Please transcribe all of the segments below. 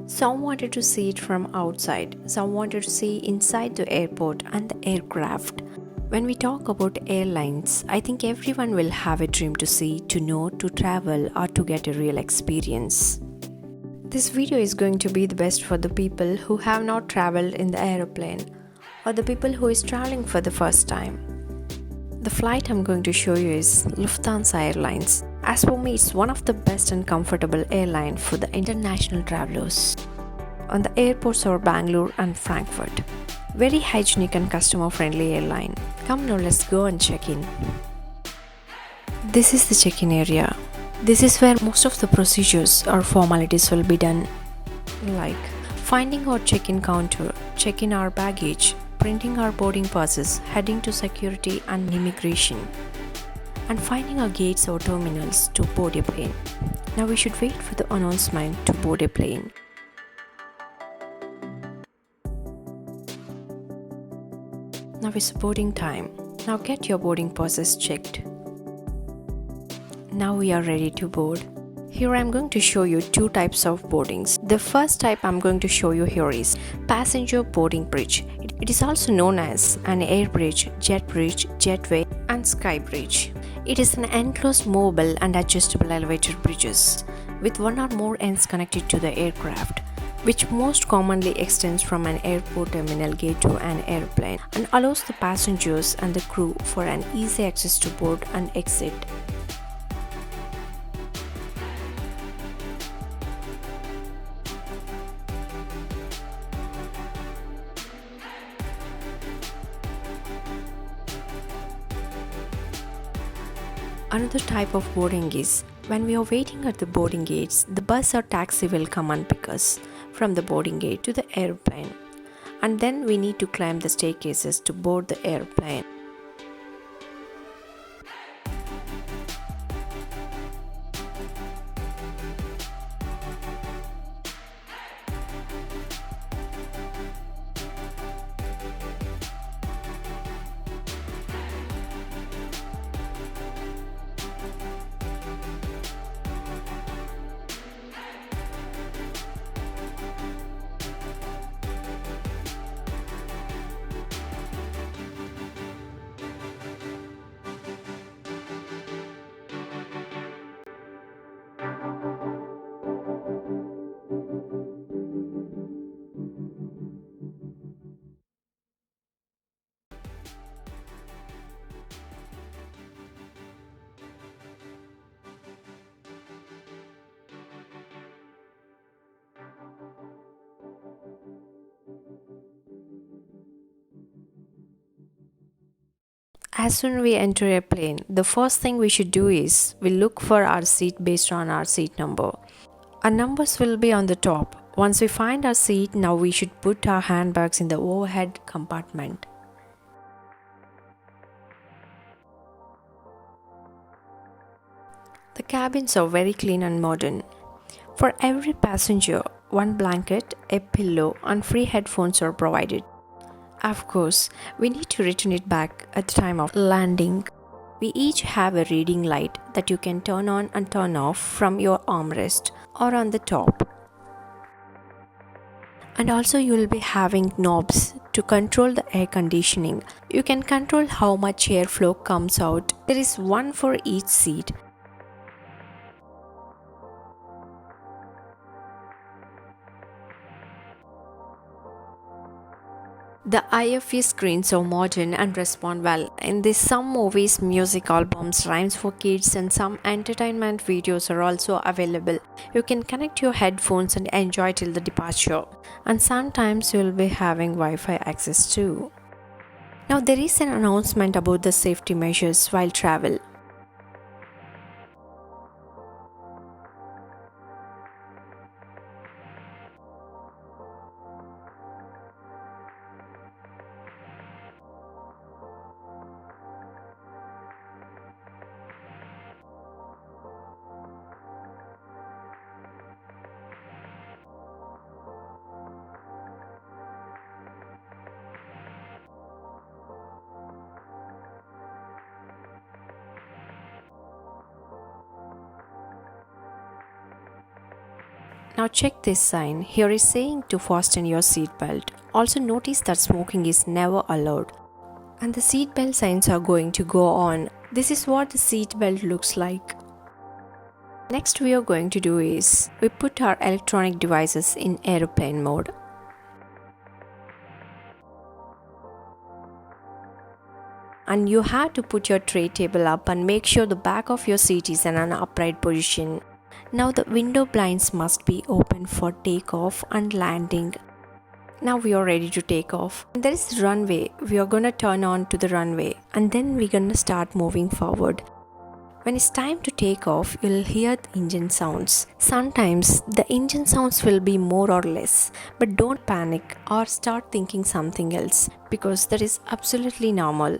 Some wanted to see it from outside, some wanted to see inside the airport and the aircraft. When we talk about airlines, I think everyone will have a dream to see, to know, to travel, or to get a real experience. This video is going to be the best for the people who have not traveled in the aeroplane or the people who is traveling for the first time. The flight I'm going to show you is Lufthansa Airlines. As for me, it's one of the best and comfortable airline for the international travelers. On the airports are Bangalore and Frankfurt. Very hygienic and customer friendly airline. Come now, let's go and check in. This is the check-in area. This is where most of the procedures or formalities will be done, like finding our check-in counter, checking our baggage, printing our boarding passes, heading to security and immigration, and finding our gates or terminals to board a plane. Now we should wait for the announcement to board a plane. Now it's boarding time. Now get your boarding passes checked. Now we are ready to board. Here I am going to show you two types of boardings. The first type I am going to show you here is passenger boarding bridge. It is also known as an air bridge, jetway and sky bridge. It is an enclosed mobile and adjustable elevated bridges with one or more ends connected to the aircraft, which most commonly extends from an airport terminal gate to an airplane and allows the passengers and the crew for an easy access to board and exit. Another type of boarding is when we are waiting at the boarding gates, the bus or taxi will come and pick us from the boarding gate to the airplane, and then we need to climb the staircases to board the airplane. As soon we enter a plane, the first thing we should do is we look for our seat based on our seat number. Our numbers will be on the top. Once we find our seat, now we should put our handbags in the overhead compartment. The cabins are very clean and modern. For every passenger, one blanket, a pillow, and free headphones are provided. Of course, we need to return it back at the time of landing. We each have a reading light that you can turn on and turn off from your armrest or on the top. And also you will be having knobs to control the air conditioning. You can control how much airflow comes out. There is one for each seat. The IFE screens are modern and respond well. In this, some movies, music albums, rhymes for kids, and some entertainment videos are also available. You can connect your headphones and enjoy till the departure. And sometimes you will be having Wi-Fi access too. Now there is an announcement about the safety measures while travel. Now check this sign. Here is saying to fasten your seatbelt. Also notice that smoking is never allowed. And the seatbelt signs are going to go on. This is what the seatbelt looks like. Next we are going to do is, we put our electronic devices in aeroplane mode. And you have to put your tray table up and make sure the back of your seat is in an upright position. Now the window blinds must be open for takeoff and landing. Now we are ready to take off. There is the runway. We are gonna turn on to the runway and then we're gonna start moving forward. When it's time to take off, you'll hear the engine sounds. Sometimes the engine sounds will be more or less, but don't panic or start thinking something else because that is absolutely normal.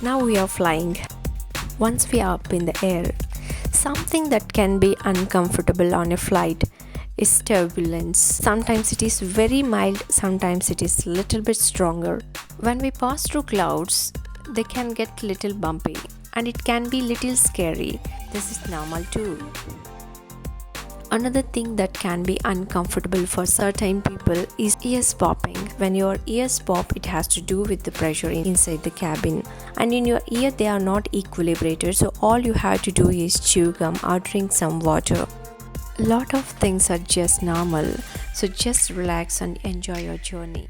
Now we are flying. Once we are up in the air, something that can be uncomfortable on a flight is turbulence. Sometimes it is very mild, sometimes it is little bit stronger. When we pass through clouds, they can get little bumpy and it can be little scary. This is normal too. Another thing that can be uncomfortable for certain people is ears popping. When your ears pop, it has to do with the pressure inside the cabin. And in your ear, they are not equilibrated, so all you have to do is chew gum or drink some water. A lot of things are just normal, so just relax and enjoy your journey.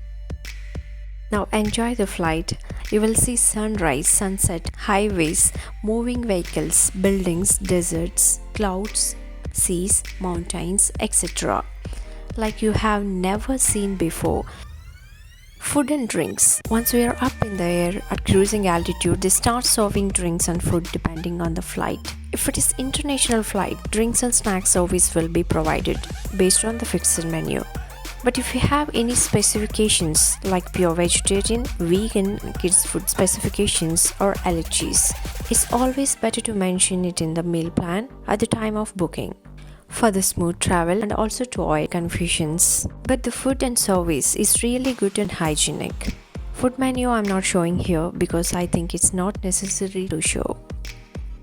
Now enjoy the flight. You will see sunrise, sunset, highways, moving vehicles, buildings, deserts, clouds, seas, mountains, etc. like you have never seen before. Food and drinks. Once we are up in the air at cruising altitude, they start serving drinks and food depending on the flight. If it is international flight, drinks and snack service will be provided based on the fixed menu. But if you have any specifications like pure vegetarian, vegan, kids food specifications or allergies, it's always better to mention it in the meal plan at the time of booking for the smooth travel and also to avoid confusions. But the food and service is really good and hygienic. Food menu I'm not showing here because I think it's not necessary to show.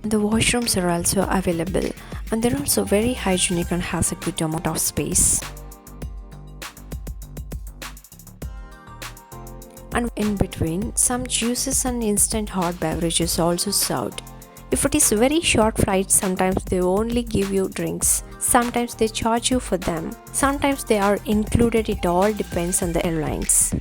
The washrooms are also available and they're also very hygienic and has a good amount of space. And in between, some juices and instant hot beverages also served. If it is very short flight, sometimes they only give you drinks, sometimes they charge you for them, sometimes they are included. It all depends on the airlines.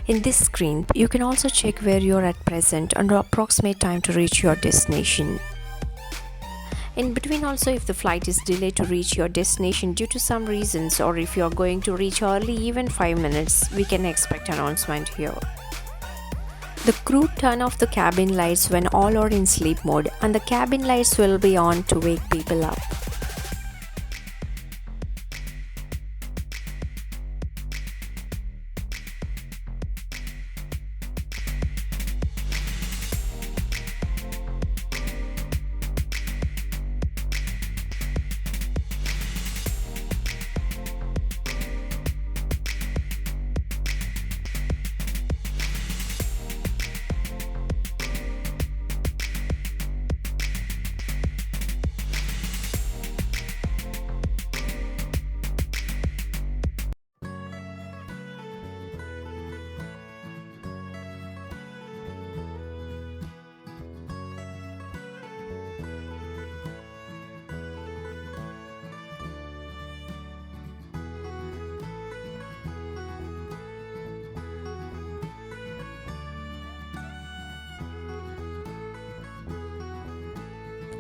In this screen, you can also check where you are at present and approximate time to reach your destination. In between also, if the flight is delayed to reach your destination due to some reasons, or if you are going to reach early even 5 minutes, we can expect announcement here. The crew turn off the cabin lights when all are in sleep mode and the cabin lights will be on to wake people up.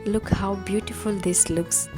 Look how beautiful this looks.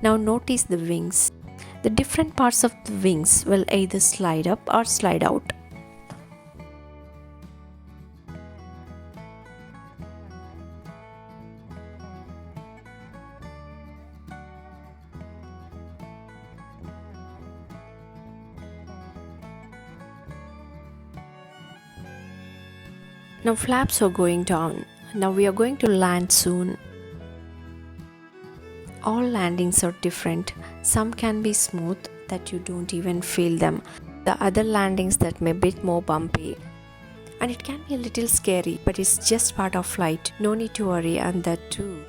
Now notice the wings. The different parts of the wings will either slide up or slide out. Now flaps are going down. Now we are going to land soon. All landings are different. Some can be smooth that you don't even feel them. The other landings that may be a bit more bumpy. And it can be a little scary, but it's just part of flight. No need to worry on that too.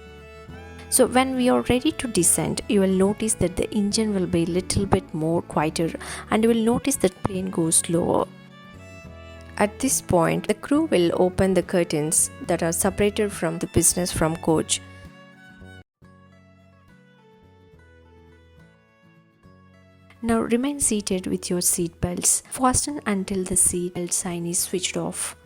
So when we are ready to descend, you will notice that the engine will be a little bit more quieter and you will notice that plane goes slower. At this point, the crew will open the curtains that are separated from the business from coach. Now remain seated with your seat belts. Fasten until the seat belt sign is switched off.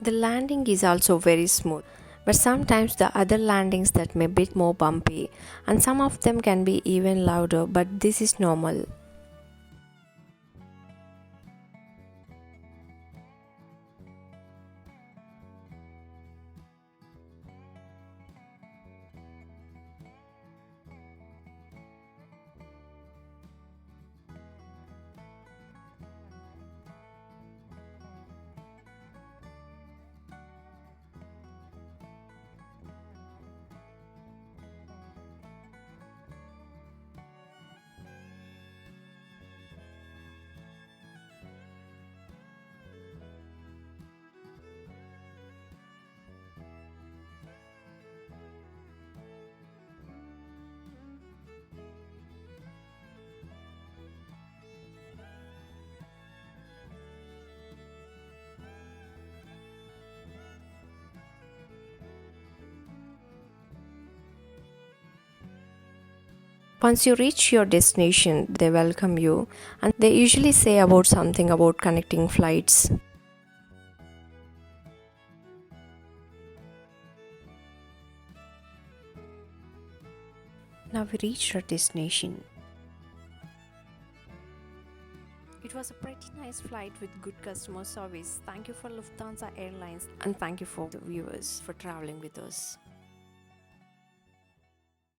The landing is also very smooth, but sometimes the other landings that may be a bit more bumpy and some of them can be even louder, but this is normal. Once you reach your destination, they welcome you and they usually say about something about connecting flights. Now we reached our destination. It was a pretty nice flight with good customer service. Thank you for Lufthansa Airlines and thank you for the viewers for traveling with us.